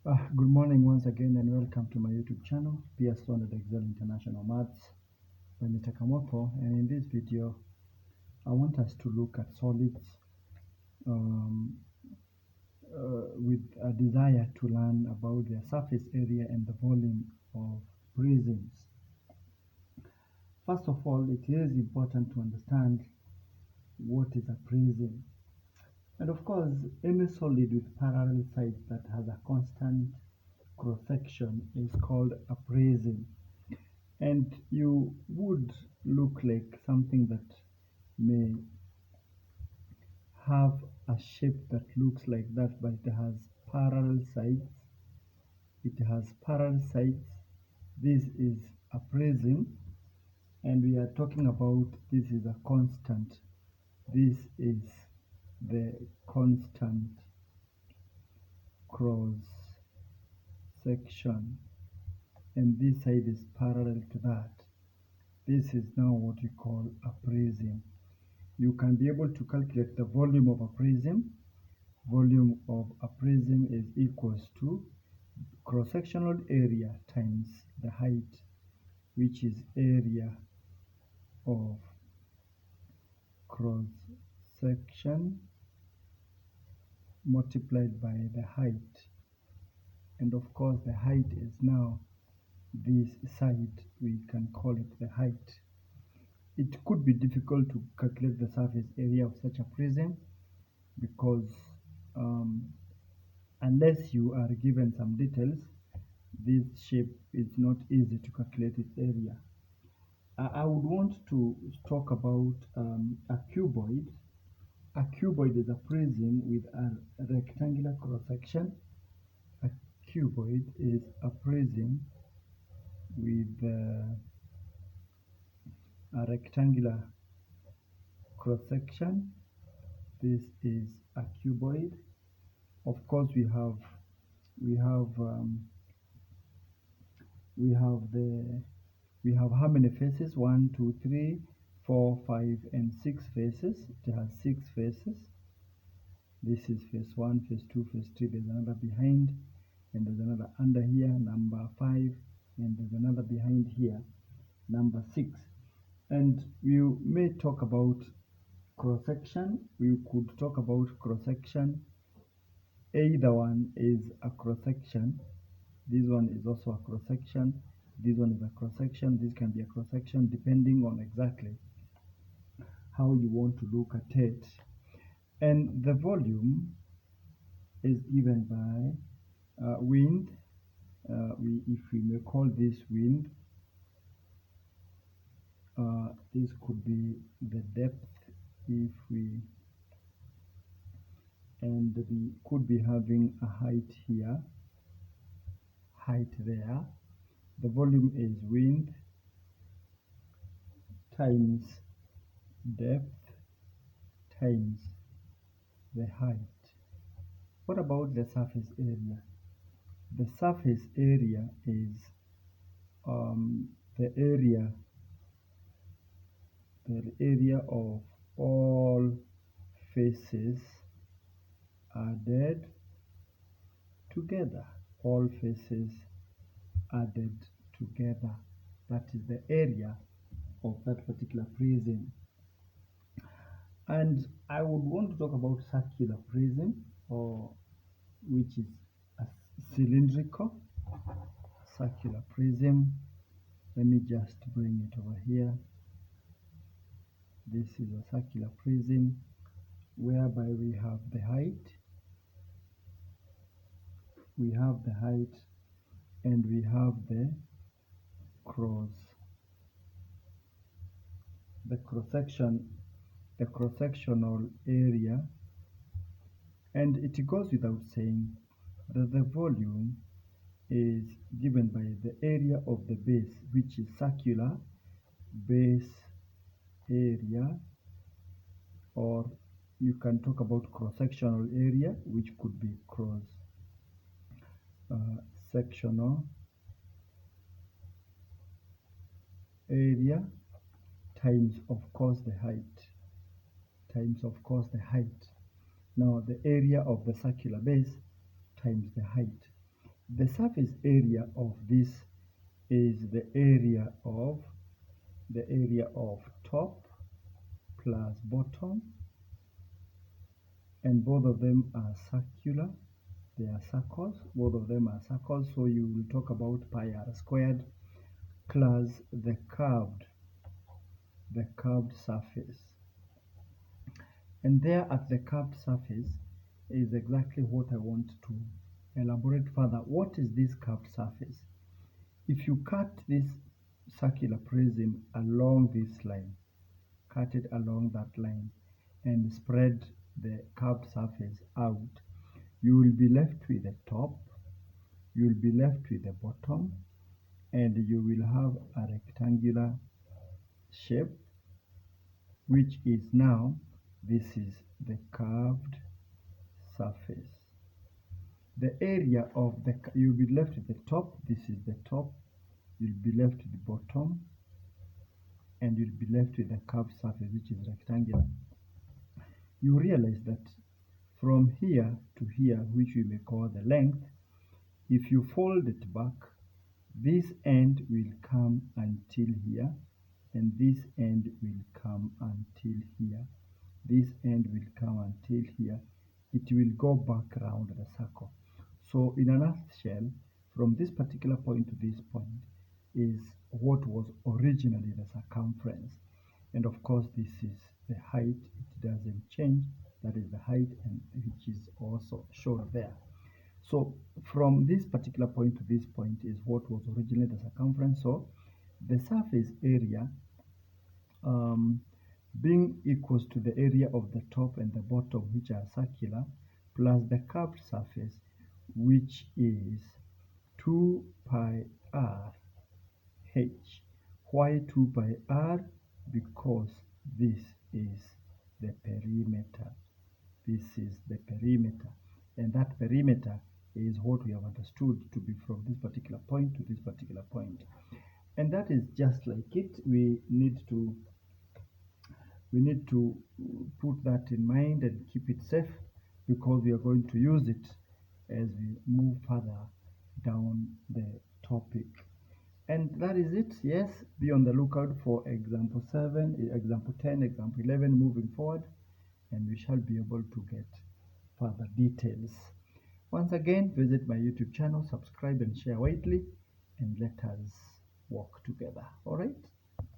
Good morning once again and welcome to my YouTube channel, PS Learned Excel International Maths by Mr. Kamoto. And in this video, I want us to look at solids um, with a desire to learn about their surface area and the volume of prisms. First of all, it is important to understand what is a prism. And of course, any solid with parallel sides that has a constant cross-section is called a prism. And you would look like something that may have a shape that looks like that, but it has parallel sides. This is a prism, and we are talking about this is a constant. This is the constant cross section, and this side is parallel to that. This is now what we call a prism. You can be able to calculate the volume of a prism. Volume of a prism is equals to cross-sectional area times the height, which is area of cross-section multiplied by the height. And of course, the height is now this side. We can call it the height. It could be difficult to calculate the surface area of such a prism because unless you are given some details, this shape is not easy to calculate its area. I would want to talk about a cuboid. A cuboid is a prism with a rectangular cross-section. A cuboid is a prism with a rectangular cross-section. This is a cuboid. Of course, we have how many faces? 1, 2, 3, 4, 5, and 6 faces. It has 6 faces. This is phase 1, phase 2, phase 3. There's another behind, and there's another under here, number 5, and there's another behind here, number 6. And we may talk about cross-section. We could talk about cross-section. Either one is a cross-section. This one is also a cross-section. This one is a cross-section. This can be a cross-section depending on exactly how you want to look at it. And the volume is given by wind. If we may call this wind, this could be the depth and we could be having a height here, height there. The volume is wind times depth times the height. What about the surface area? The surface area is the area of all faces added together. All faces added together. That is the area of that particular prism. And I would want to talk about circular prism, or which is a cylindrical circular prism. Let me just bring it over here. This is a circular prism whereby we have the height, and we have the cross-sectional area. And it goes without saying that the volume is given by the area of the base, which is circular base area, or you can talk about cross-sectional area, which could be cross-sectional area times, of course, the height. Now the area of the circular base times the height. The surface area of this is the area of top plus bottom, and both of them are circular. They are circles. Both of them are circles. So you will talk about pi r squared plus the curved surface. And there at the curved surface is exactly what I want to elaborate further. What is this curved surface? If you cut this circular prism along this line, cut it along that line and spread the curved surface out, you will be left with the top, you will be left with the bottom, and you will have a rectangular shape, which is now, this is the curved surface. The area of the, you'll be left with the top, this is the top, you'll be left with the bottom, and you'll be left with the curved surface, which is rectangular. You realize that from here to here, which we may call the length, if you fold it back, this end will come until here, and this end will come until here. This end will come until here. It will go back around the circle. So in a nutshell, from this particular point to this point is what was originally the circumference. And of course, this is the height. It doesn't change. That is the height, and which is also shown there. So from this particular point to this point is what was originally the circumference. So the surface area being equals to the area of the top and the bottom, which are circular, plus the curved surface, which is 2 pi r h. Why 2 pi r? Because this is the perimeter. This is the perimeter, and that perimeter is what we have understood to be from this particular point to this particular point. And that is just like it. We need to put that in mind and keep it safe, because we are going to use it as we move further down the topic. And that is it. Yes, be on the lookout for example 7, example 10, example 11 moving forward, and we shall be able to get further details. Once again, visit my YouTube channel, subscribe and share widely, and let us work together. All right.